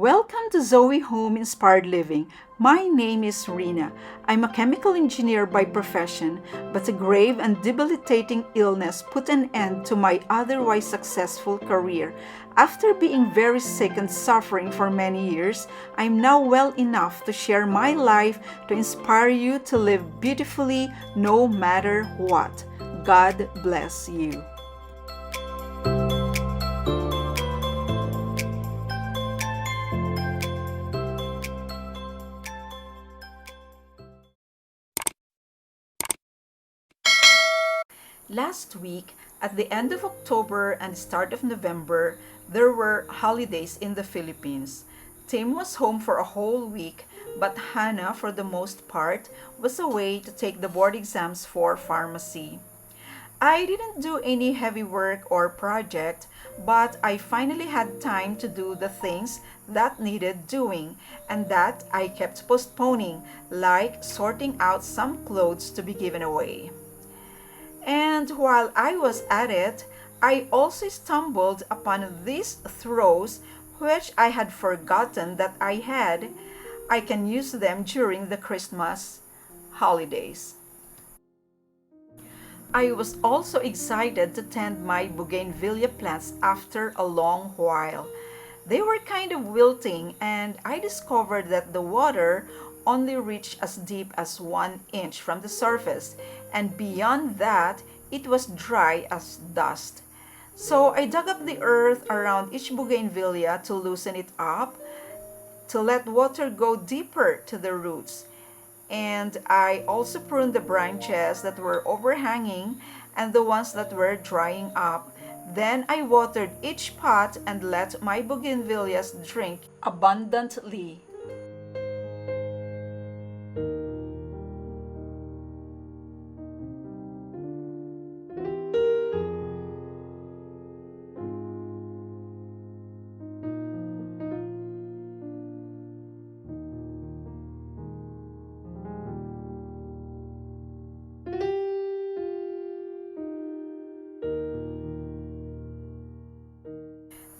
Welcome to Zoe Home Inspired Living. My name is Rina. I'm a chemical engineer by profession, but a grave and debilitating illness put an end to my otherwise successful career. After being very sick and suffering for many years, I'm now well enough to share my life to inspire you to live beautifully no matter what. God bless you. Last week, at the end of October and start of November, there were holidays in the Philippines. Tim was home for a whole week, but Hannah, for the most part, was away to take the board exams for pharmacy. I didn't do any heavy work or project, but I finally had time to do the things that needed doing and that I kept postponing, like sorting out some clothes to be given away. And while I was at it, I also stumbled upon these throws which I had forgotten that I had. I can use them during the Christmas holidays. I was also excited to tend my bougainvillea plants after a long while. They were kind of wilting, and I discovered that the water only reached as deep as 1 inch from the surface, and beyond that, it was dry as dust. So I dug up the earth around each bougainvillea to loosen it up, to let water go deeper to the roots. And I also pruned the branches that were overhanging and the ones that were drying up. Then I watered each pot and let my bougainvilleas drink abundantly.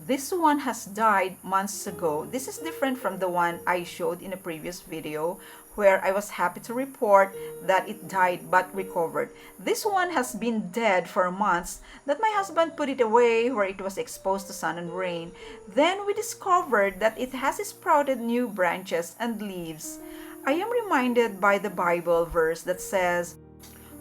This one has died months ago. This is different from the one I showed in a previous video where I was happy to report that it died but recovered. This one has been dead for months that my husband put it away where it was exposed to sun and rain. Then we discovered that it has sprouted new branches and leaves. I am reminded by the Bible verse that says,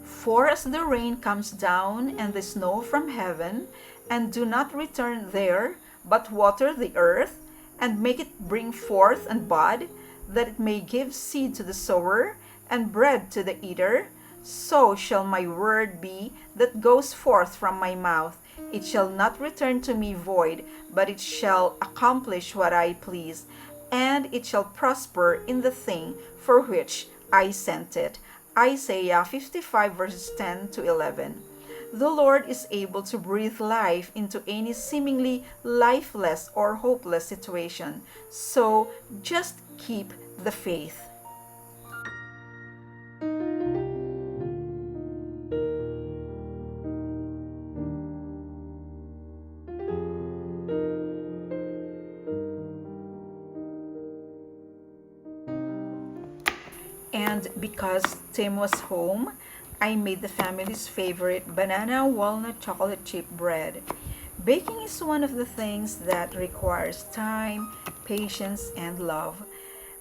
"For as the rain comes down and the snow from heaven, and do not return there, but water the earth, and make it bring forth and bud, that it may give seed to the sower, and bread to the eater, so shall my word be that goes forth from my mouth. It shall not return to me void, but it shall accomplish what I please, and it shall prosper in the thing for which I sent it." Isaiah 55 verses 10 to 11. The Lord is able to breathe life into any seemingly lifeless or hopeless situation. So just keep the faith. And because Tim was home, I made the family's favorite banana walnut chocolate chip bread. Baking is one of the things that requires time, patience, and love.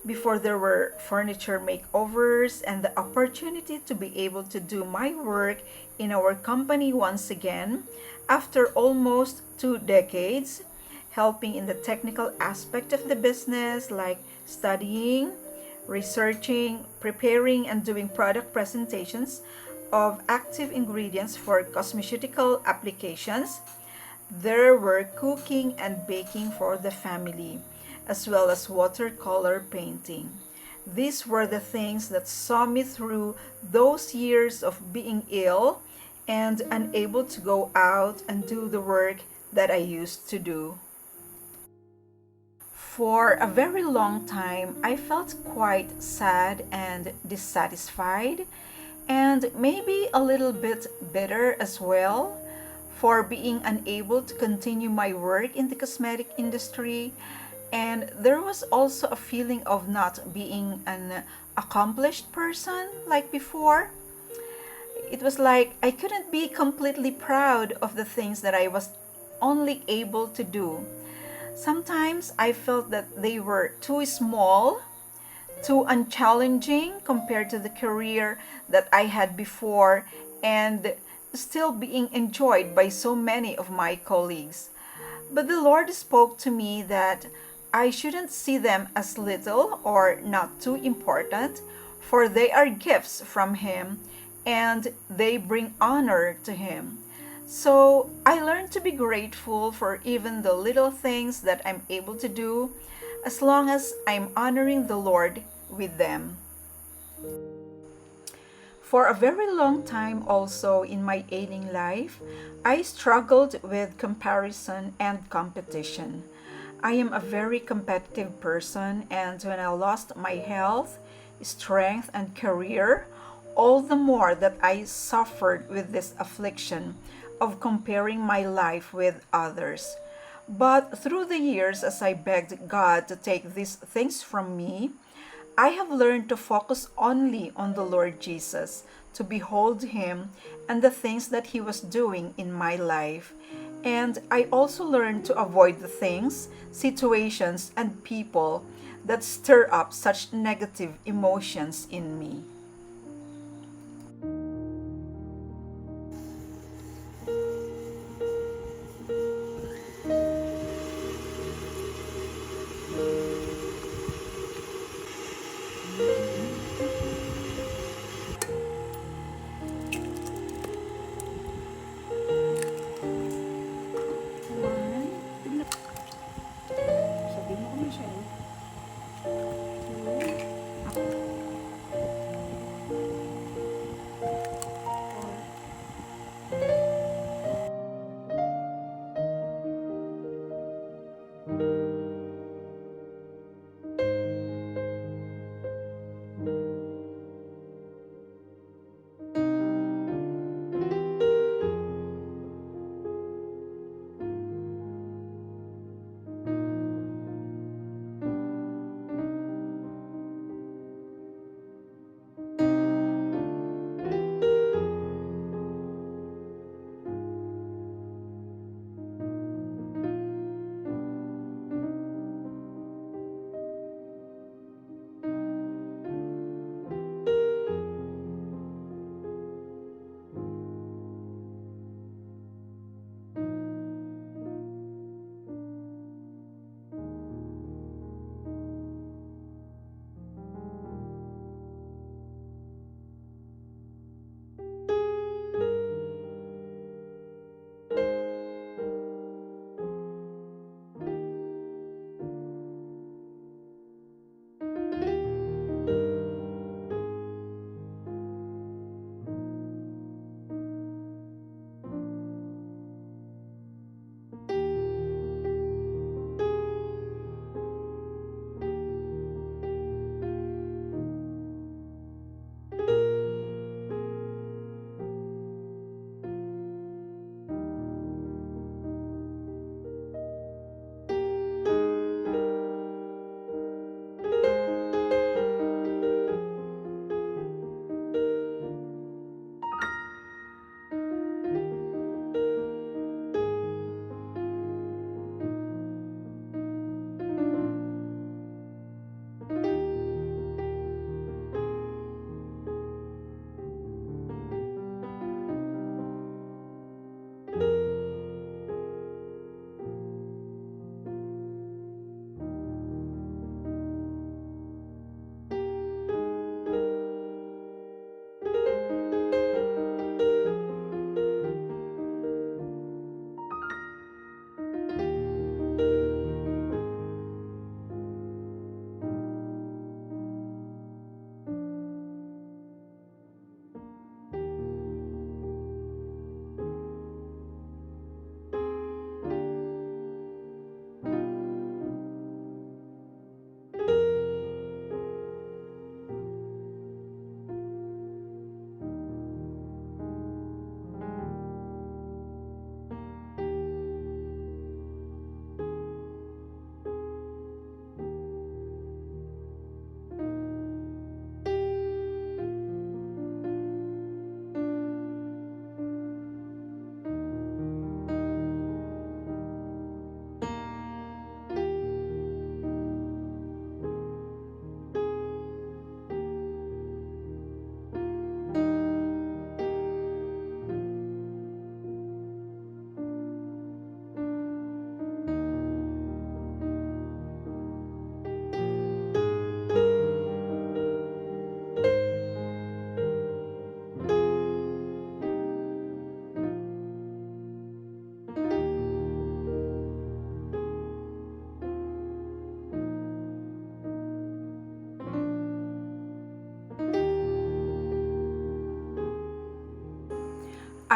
Before there were furniture makeovers and the opportunity to be able to do my work in our company once again, after almost 2 decades, helping in the technical aspect of the business like studying, researching, preparing, and doing product presentations of active ingredients for cosmeceutical applications. There were cooking and baking for the family, as well as watercolor painting. These were the things that saw me through those years of being ill and unable to go out and do the work that I used to do. For a very long time, I felt quite sad and dissatisfied, and maybe a little bit bitter as well for being unable to continue my work in the cosmetic industry And there was also a feeling of not being an accomplished person like before. It was like I couldn't be completely proud of the things that I was only able to do. Sometimes I felt that they were too small, too unchallenging compared to the career that I had before and still being enjoyed by so many of my colleagues. But the Lord spoke to me that I shouldn't see them as little or not too important, for they are gifts from Him and they bring honor to Him. So I learned to be grateful for even the little things that I'm able to do as long as I'm honoring the Lord with them. For a very long time, also in my ailing life, I struggled with comparison and competition. I am a very competitive person, and when I lost my health, strength, and career, all the more that I suffered with this affliction of comparing my life with others. But through the years, as I begged God to take these things from me, I have learned to focus only on the Lord Jesus, to behold Him and the things that He was doing in my life. And I also learned to avoid the things, situations, and people that stir up such negative emotions in me.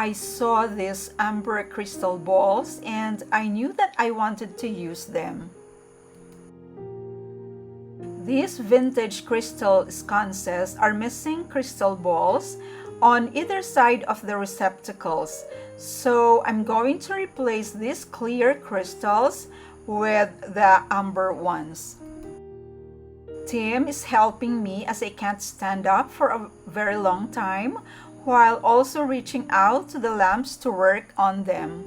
I saw these amber crystal balls and I knew that I wanted to use them. These vintage crystal sconces are missing crystal balls on either side of the receptacles. So I'm going to replace these clear crystals with the amber ones. Tim is helping me as I can't stand up for a very long time, while also reaching out to the lamps to work on them.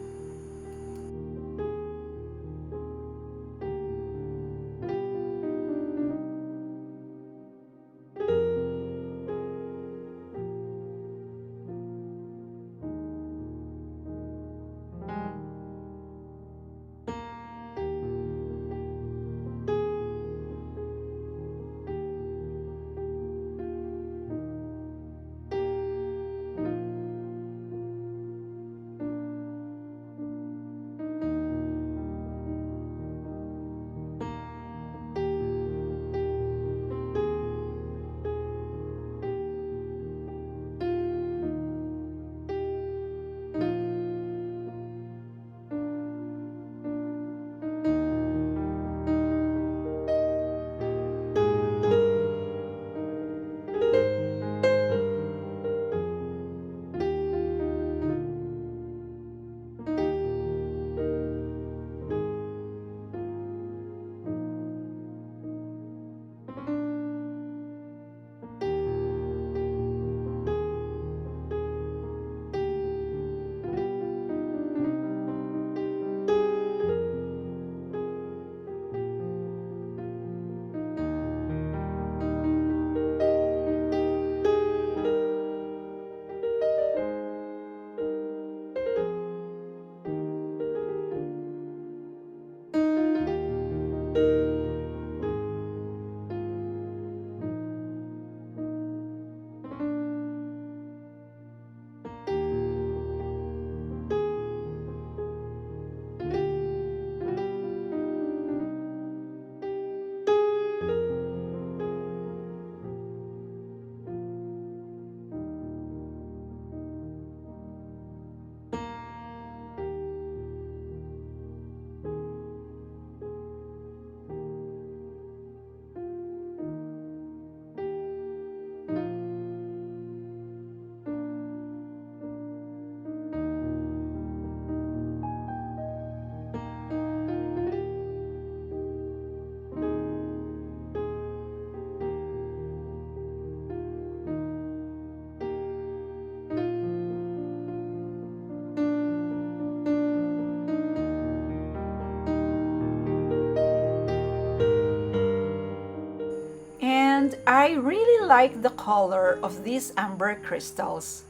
And I really like the color of these amber crystals.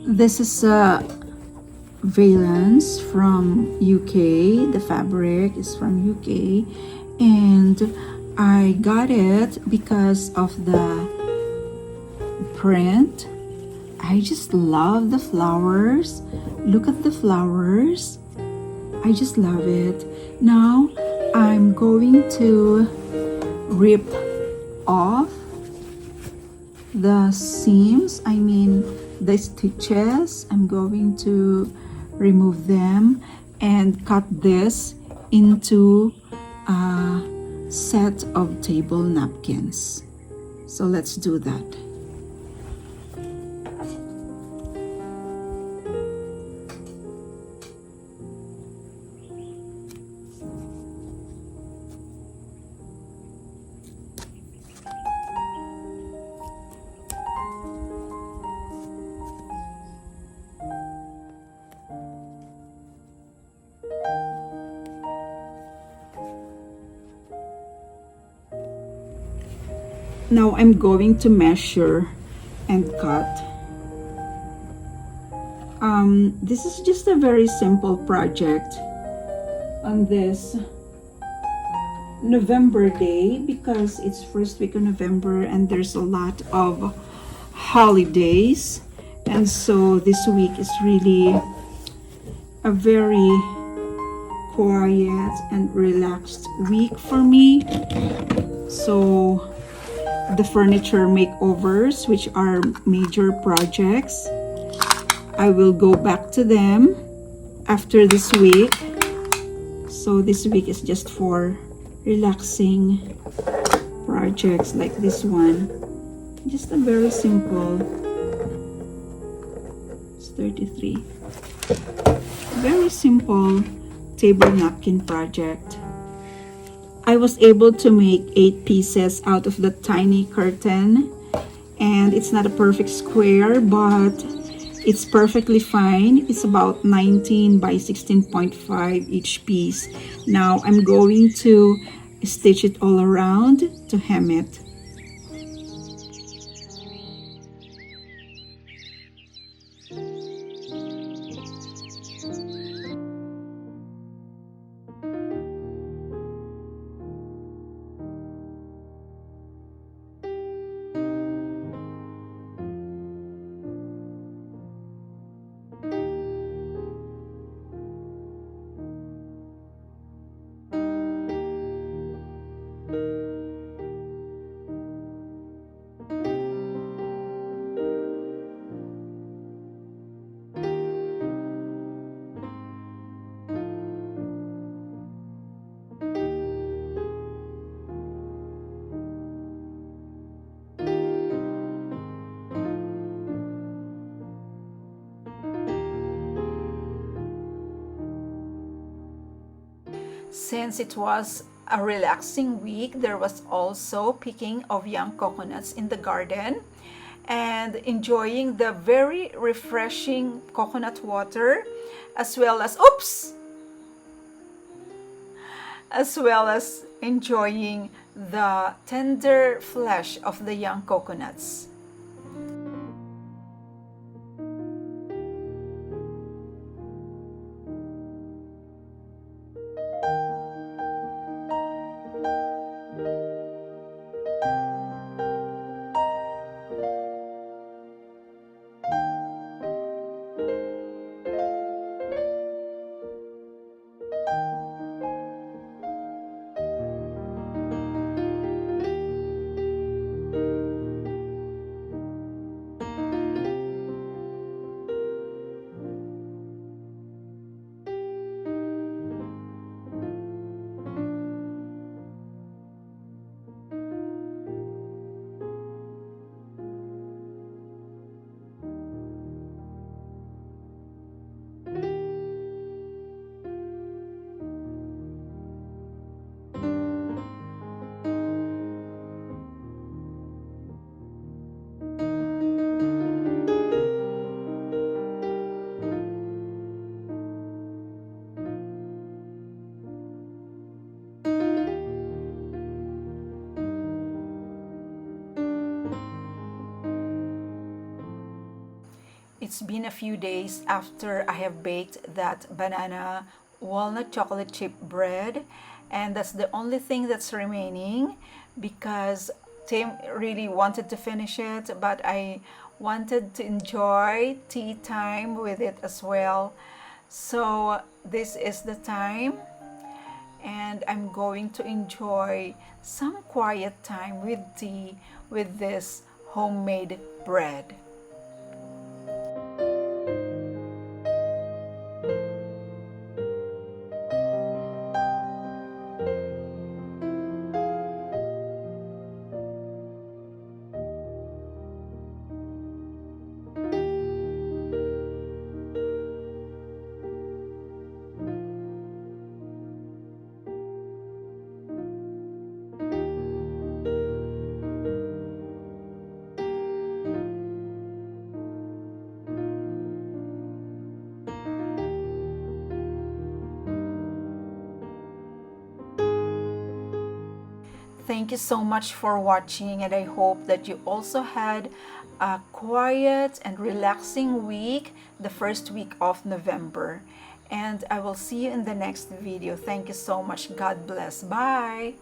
This is a valance from UK. The fabric is from UK, and I got it because of the print. I just love the flowers. Look at the flowers. I just love it. Now I'm going to rip off the seams, the stitches. I'm going to remove them and cut this into a set of table napkins. So let's do that. Now I'm going to measure and cut. This is just a very simple project on this November day because it's first week of November and there's a lot of holidays, and so this week is really a very quiet and relaxed week for me. So the furniture makeovers, which are major projects, I will go back to them after this week. So this week is just for relaxing projects like this one. Just a very simple, it's 33. Very simple table napkin project. I was able to make 8 pieces out of the tiny curtain, and it's not a perfect square, but it's perfectly fine. It's about 19 by 16.5 each piece. Now I'm going to stitch it all around to hem it. Since it was a relaxing week, there was also picking of young coconuts in the garden and enjoying the very refreshing coconut water, as well as enjoying the tender flesh of the young coconuts. It's been a few days after I have baked that banana walnut chocolate chip bread, and that's the only thing that's remaining because Tim really wanted to finish it, but I wanted to enjoy tea time with it as well. So this is the time, and I'm going to enjoy some quiet time with tea with this homemade bread. Thank you so much for watching, and I hope that you also had a quiet and relaxing week, the first week of November. And I will see you in the next video. Thank you so much. God bless. Bye.